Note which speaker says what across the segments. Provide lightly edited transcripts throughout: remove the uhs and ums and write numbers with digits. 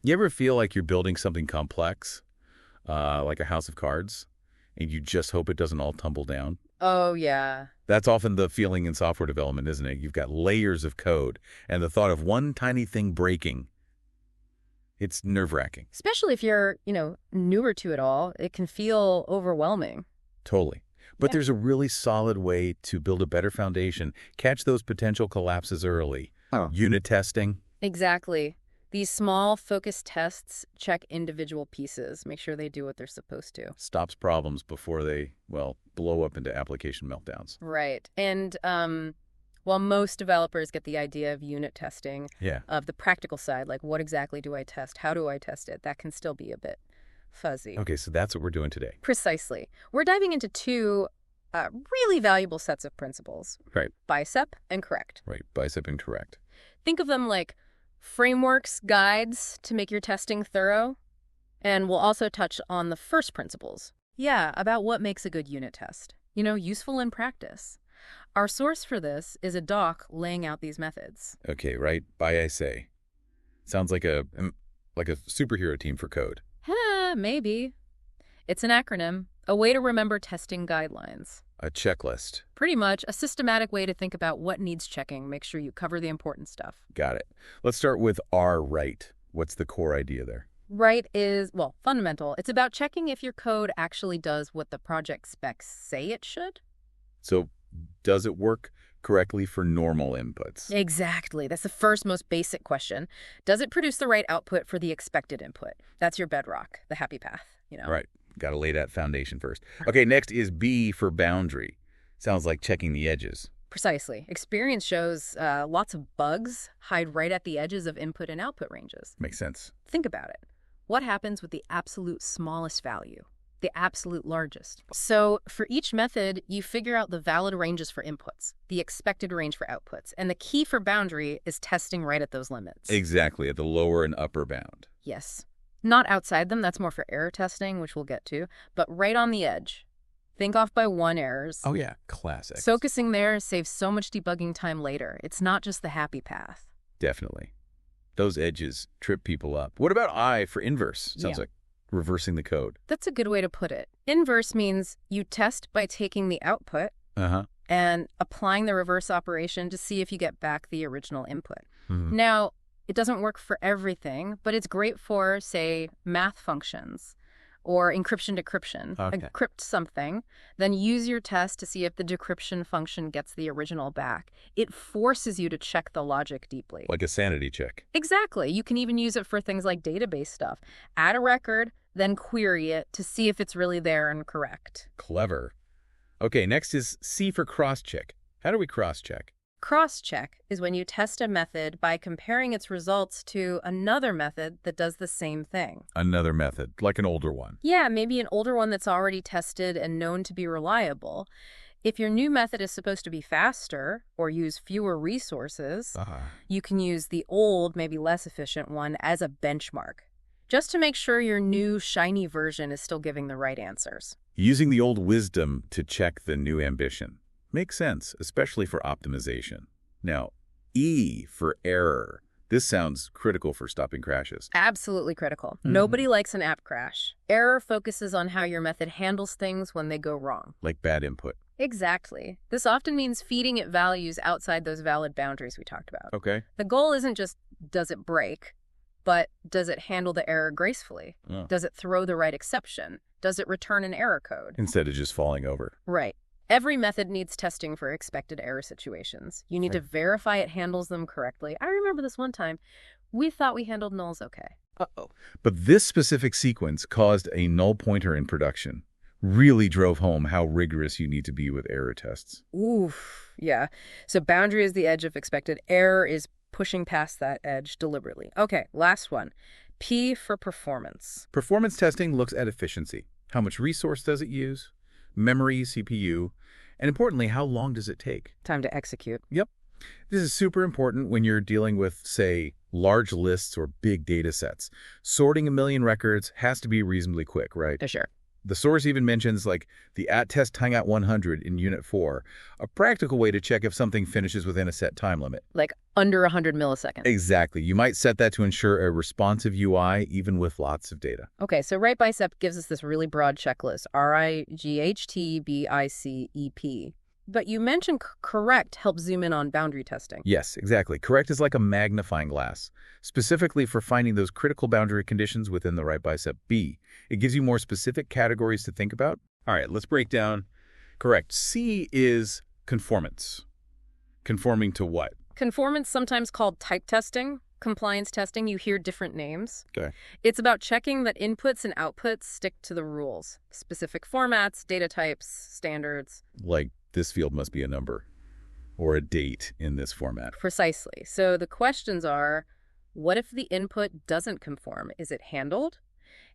Speaker 1: You ever feel like you're building something complex, like a house of cards, and you just hope it doesn't all tumble down?
Speaker 2: Oh, yeah.
Speaker 1: That's often the feeling in software development, isn't it? You've got layers of code, and the thought of one tiny thing breaking, it's nerve-wracking.
Speaker 2: Especially if you're, newer to it all, it can feel overwhelming.
Speaker 1: Totally. But
Speaker 2: Yeah.
Speaker 1: there's a really solid way to build a better foundation, catch those potential collapses early.
Speaker 3: Oh.
Speaker 1: Unit testing.
Speaker 2: Exactly. These small, focused tests check individual pieces, make sure they do what they're supposed to.
Speaker 1: Stops problems before they, blow up into application meltdowns.
Speaker 2: Right. And while most developers get the idea of unit testing,
Speaker 1: Yeah.
Speaker 2: of the practical side, like what exactly do I test? How do I test it? That can still be a bit fuzzy.
Speaker 1: Okay, so that's what we're doing today.
Speaker 2: Precisely. We're diving into two really valuable sets of principles.
Speaker 1: Right.
Speaker 2: Bicep and correct.
Speaker 1: Right. Bicep and correct.
Speaker 2: Think of them like frameworks, guides to make your testing thorough. And we'll also touch on the first principles. Yeah, about what makes a good unit test. Useful in practice. Our source for this is a doc laying out these methods.
Speaker 1: Okay, right. By sounds like a superhero team for code.
Speaker 2: Maybe. It's an acronym, a way to remember testing guidelines.
Speaker 1: A checklist.
Speaker 2: Pretty much a systematic way to think about what needs checking. Make sure you cover the important stuff.
Speaker 1: Got it. Let's start with right. What's the core idea there?
Speaker 2: Right is, fundamental. It's about checking if your code actually does what the project specs say it should.
Speaker 1: So, does it work correctly for normal inputs?
Speaker 2: Exactly. That's the first most basic question. Does it produce the right output for the expected input? That's your bedrock, the happy path,
Speaker 1: Right. Got to lay that foundation first. Okay, next is B for boundary. Sounds like checking the edges.
Speaker 2: Precisely. Experience shows lots of bugs hide right at the edges of input and output ranges.
Speaker 1: Makes sense.
Speaker 2: Think about it. What happens with the absolute smallest value? The absolute largest. So for each method, you figure out the valid ranges for inputs, the expected range for outputs, and the key for boundary is testing right at those limits.
Speaker 1: Exactly, at the lower and upper bound.
Speaker 2: Yes. Not outside them, that's more for error testing, which we'll get to, but right on the edge. Think off by one errors.
Speaker 1: Oh yeah, classic.
Speaker 2: Focusing there saves so much debugging time later. It's not just the happy path.
Speaker 1: Definitely. Those edges trip people up. What about I for inverse? Sounds like reversing the code.
Speaker 2: That's a good way to put it. Inverse means you test by taking the output and applying the reverse operation to see if you get back the original input.
Speaker 1: Mm-hmm.
Speaker 2: Now, it doesn't work for everything, but it's great for, say, math functions or encryption-decryption.
Speaker 1: Okay.
Speaker 2: Encrypt something, then use your test to see if the decryption function gets the original back. It forces you to check the logic deeply.
Speaker 1: Like a sanity check.
Speaker 2: Exactly. You can even use it for things like database stuff. Add a record, then query it to see if it's really there and correct.
Speaker 1: Clever. Okay, next is C for cross-check. How do we cross-check?
Speaker 2: Cross-check is when you test a method by comparing its results to another method that does the same thing.
Speaker 1: Another method, like an older one.
Speaker 2: Yeah, maybe an older one that's already tested and known to be reliable. If your new method is supposed to be faster or use fewer resources, you can use the old, maybe less efficient one as a benchmark, just to make sure your new, shiny version is still giving the right answers.
Speaker 1: Using the old wisdom to check the new ambition. Makes sense, especially for optimization. Now, E for error. This sounds critical for stopping crashes.
Speaker 2: Absolutely critical. Nobody likes an app crash. Error focuses on how your method handles things when they go wrong.
Speaker 1: Like bad input.
Speaker 2: Exactly. This often means feeding it values outside those valid boundaries we talked about.
Speaker 1: Okay.
Speaker 2: The goal isn't just, does it break, but does it handle the error gracefully?
Speaker 1: Oh.
Speaker 2: Does it throw the right exception? Does it return an error code?
Speaker 1: Instead of just falling over.
Speaker 2: Right. Every method needs testing for expected error situations. You need to verify it handles them correctly. I remember this one time, we thought we handled nulls okay.
Speaker 1: Uh-oh. But this specific sequence caused a null pointer in production. Really drove home how rigorous you need to be with error tests.
Speaker 2: Oof, yeah. So boundary is the edge of expected. Error is pushing past that edge deliberately. Okay, last one. P for performance.
Speaker 1: Performance testing looks at efficiency. How much resource does it use? Memory, CPU, and importantly, how long does it take?
Speaker 2: Time to execute.
Speaker 1: Yep. This is super important when you're dealing with, say, large lists or big data sets. Sorting a million records has to be reasonably quick, right?
Speaker 2: Sure.
Speaker 1: The source even mentions like the @test timeout 100 in Unit 4, a practical way to check if something finishes within a set time limit.
Speaker 2: Like under 100 milliseconds.
Speaker 1: Exactly. You might set that to ensure a responsive UI even with lots of data.
Speaker 2: Okay, so Right-BICEP gives us this really broad checklist, RIGHTBICEP. But you mentioned correct helps zoom in on boundary testing.
Speaker 1: Yes, exactly. Correct is like a magnifying glass, specifically for finding those critical boundary conditions within the Right-BICEP B. It gives you more specific categories to think about. All right, let's break down. Correct. C is conformance. Conforming to what?
Speaker 2: Conformance, sometimes called type testing, compliance testing, you hear different names.
Speaker 1: Okay.
Speaker 2: It's about checking that inputs and outputs stick to the rules, specific formats, data types, standards.
Speaker 1: Like this field must be a number or a date in this format.
Speaker 2: Precisely. So the questions are, what if the input doesn't conform? Is it handled?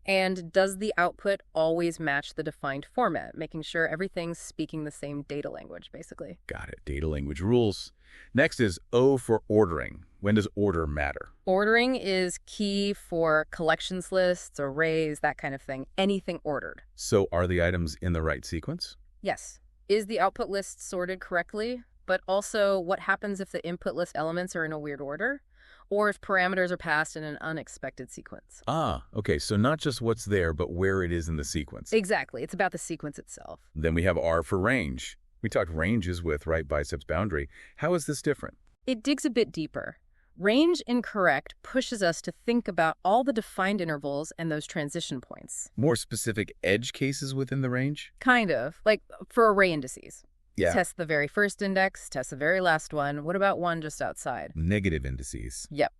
Speaker 2: And does the output always match the defined format, making sure everything's speaking the same data language, basically?
Speaker 1: Got it. Data language rules. Next is O for ordering. When does order matter?
Speaker 2: Ordering is key for collections lists, arrays, that kind of thing. Anything ordered.
Speaker 1: So are the items in the right sequence?
Speaker 2: Yes. Is the output list sorted correctly? But also, what happens if the input list elements are in a weird order? Or if parameters are passed in an unexpected sequence?
Speaker 1: Ah, okay. So not just what's there, but where it is in the sequence.
Speaker 2: Exactly. It's about the sequence itself.
Speaker 1: Then we have R for range. We talked ranges with Right-BICEP's boundary. How is this different?
Speaker 2: It digs a bit deeper. Range incorrect pushes us to think about all the defined intervals and those transition points.
Speaker 1: More specific edge cases within the range?
Speaker 2: Kind of. Like for array indices.
Speaker 1: Yeah.
Speaker 2: Test the very first index, test the very last one. What about one just outside?
Speaker 1: Negative indices.
Speaker 2: Yep.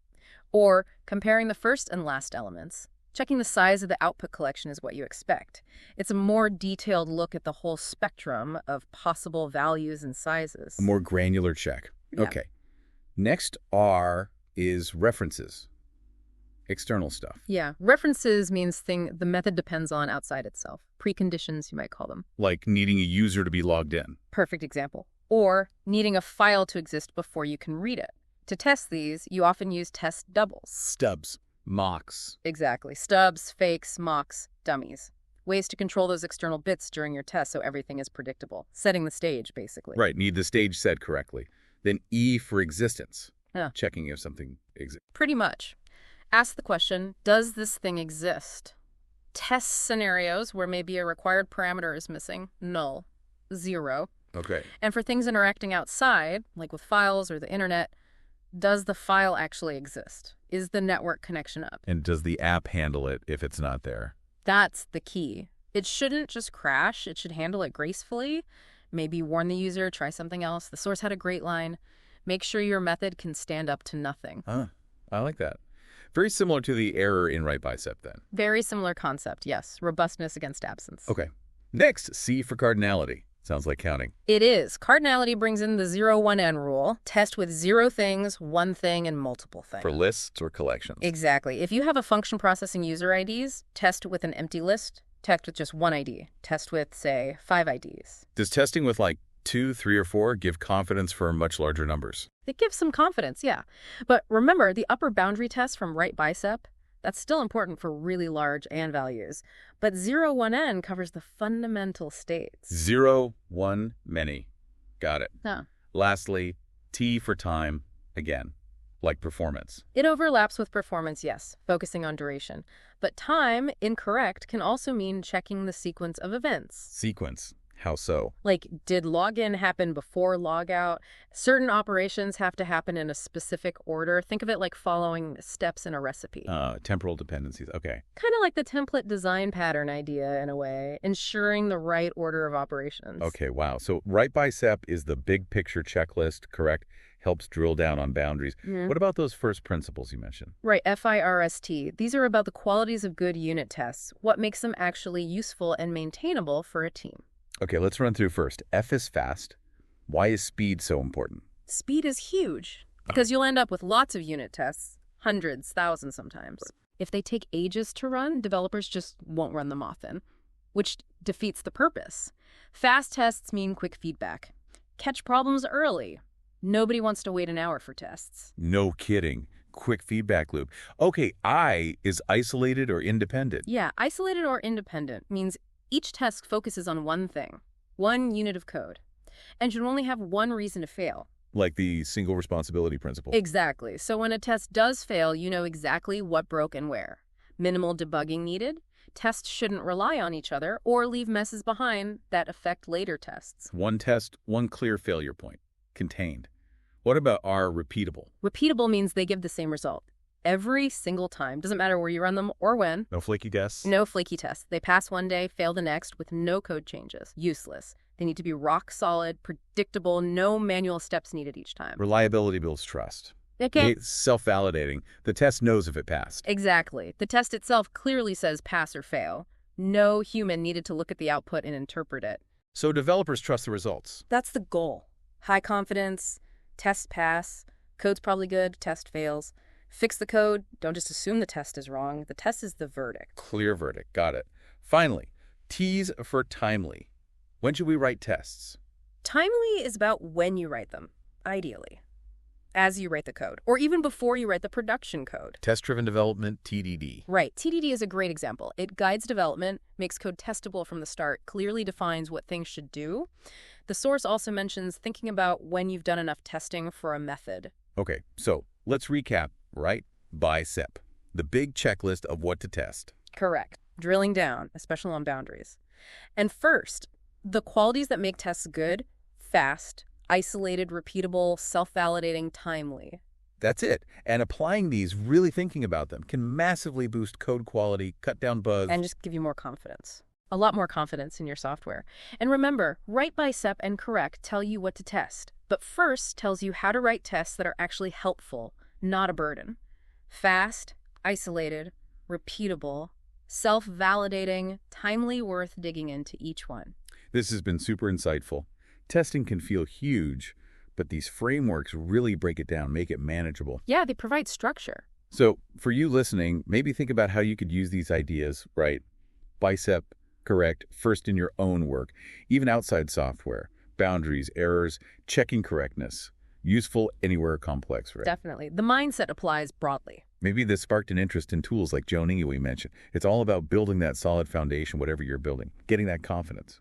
Speaker 2: Or comparing the first and last elements. Checking the size of the output collection is what you expect. It's a more detailed look at the whole spectrum of possible values and sizes.
Speaker 1: A more granular check.
Speaker 2: Yeah.
Speaker 1: Okay. Next R is references. External stuff.
Speaker 2: Yeah. References means the method depends on outside itself. Preconditions, you might call them.
Speaker 1: Like needing a user to be logged in.
Speaker 2: Perfect example. Or needing a file to exist before you can read it. To test these, you often use test doubles.
Speaker 1: Stubs. Mocks.
Speaker 2: Exactly. Stubs, fakes, mocks, dummies. Ways to control those external bits during your test so everything is predictable. Setting the stage, basically.
Speaker 1: Right. Need the stage set correctly. Then E for existence.
Speaker 2: Yeah.
Speaker 1: Checking if something exists.
Speaker 2: Pretty much. Ask the question, does this thing exist? Test scenarios where maybe a required parameter is missing. Null. 0.
Speaker 1: Okay.
Speaker 2: And for things interacting outside, like with files or the internet, does the file actually exist? Is the network connection up?
Speaker 1: And does the app handle it if it's not there?
Speaker 2: That's the key. It shouldn't just crash. It should handle it gracefully. Maybe warn the user, try something else. The source had a great line. Make sure your method can stand up to nothing.
Speaker 1: I like that. Very similar to the error in Right-BICEP then.
Speaker 2: Very similar concept, yes. Robustness against absence.
Speaker 1: Okay. Next, C for cardinality. Sounds like counting.
Speaker 2: It is. Cardinality brings in the 0-1-N rule. Test with 0 things, 1 thing, and multiple things.
Speaker 1: For lists or collections.
Speaker 2: Exactly. If you have a function processing user IDs, test with an empty list. Test with just 1 ID. Test with, say, 5 IDs.
Speaker 1: Does testing with like 2, 3, or 4 give confidence for much larger numbers?
Speaker 2: It gives some confidence, yeah. But remember, the upper boundary test from Right-BICEP, that's still important for really large AND values. But 0-1-N covers the fundamental states.
Speaker 1: 0, 1, many. Got it.
Speaker 2: Yeah.
Speaker 1: Lastly, T for time, again, like performance.
Speaker 2: It overlaps with performance, yes, focusing on duration. But time, incorrect, can also mean checking the sequence of events.
Speaker 1: Sequence. How so?
Speaker 2: Like, did login happen before logout? Certain operations have to happen in a specific order. Think of it like following steps in a recipe.
Speaker 1: Temporal dependencies. Okay.
Speaker 2: Kind of like the template design pattern idea in a way, ensuring the right order of operations.
Speaker 1: Okay, wow. So Right-BICEP is the big picture checklist, correct? Helps drill down on boundaries.
Speaker 2: Mm-hmm.
Speaker 1: What about those first principles you mentioned?
Speaker 2: Right, FIRST. These are about the qualities of good unit tests, what makes them actually useful and maintainable for a team.
Speaker 1: Okay, let's run through first. F is fast. Why is speed so important?
Speaker 2: Speed is huge because you'll end up with lots of unit tests, hundreds, thousands sometimes. If they take ages to run, developers just won't run them often, which defeats the purpose. Fast tests mean quick feedback. Catch problems early. Nobody wants to wait an hour for tests.
Speaker 1: No kidding. Quick feedback loop. Okay, I is isolated or independent.
Speaker 2: Yeah, isolated or independent means Each test focuses on one thing, one unit of code, and should only have one reason to fail.
Speaker 1: Like the single responsibility principle.
Speaker 2: Exactly. So when a test does fail, you know exactly what broke and where. Minimal debugging needed. Tests shouldn't rely on each other or leave messes behind that affect later tests.
Speaker 1: One test, one clear failure point. Contained. What about our repeatable?
Speaker 2: Repeatable means they give the same result every single time. Doesn't matter where you run them or when.
Speaker 1: No flaky tests?
Speaker 2: No flaky tests. They pass one day, fail the next with no code changes. Useless. They need to be rock solid, predictable, no manual steps needed each time.
Speaker 1: Reliability builds trust.
Speaker 2: Okay.
Speaker 1: It's self-validating. The test knows if it passed.
Speaker 2: Exactly. The test itself clearly says pass or fail. No human needed to look at the output and interpret it.
Speaker 1: So developers trust the results.
Speaker 2: That's the goal. High confidence, test pass, code's probably good, test fails. Fix the code, don't just assume the test is wrong. The test is the verdict.
Speaker 1: Clear verdict. Got it. Finally, T's for timely. When should we write tests?
Speaker 2: Timely is about when you write them, ideally. As you write the code, or even before you write the production code.
Speaker 1: Test-driven development, TDD.
Speaker 2: Right. TDD is a great example. It guides development, makes code testable from the start, clearly defines what things should do. The source also mentions thinking about when you've done enough testing for a method.
Speaker 1: Okay, so let's recap. Right-BICEP, the big checklist of what to test.
Speaker 2: Correct. Drilling down, especially on boundaries. And first, the qualities that make tests good: fast, isolated, repeatable, self-validating, timely.
Speaker 1: That's it. And applying these, really thinking about them, can massively boost code quality, cut down bugs.
Speaker 2: And just give you more confidence. A lot more confidence in your software. And remember, Right-BICEP and correct tell you what to test. But first tells you how to write tests that are actually helpful, not a burden. Fast, isolated, repeatable, self-validating, timely, worth digging into each one.
Speaker 1: This has been super insightful. Testing can feel huge, but these frameworks really break it down, make it manageable.
Speaker 2: Yeah, they provide structure.
Speaker 1: So for you listening, maybe think about how you could use these ideas, right? BICEP, correct, first in your own work, even outside software, boundaries, errors, checking correctness, useful anywhere complex, right?
Speaker 2: Definitely. The mindset applies broadly.
Speaker 1: Maybe this sparked an interest in tools like Joe we mentioned. It's all about building that solid foundation, whatever you're building, getting that confidence.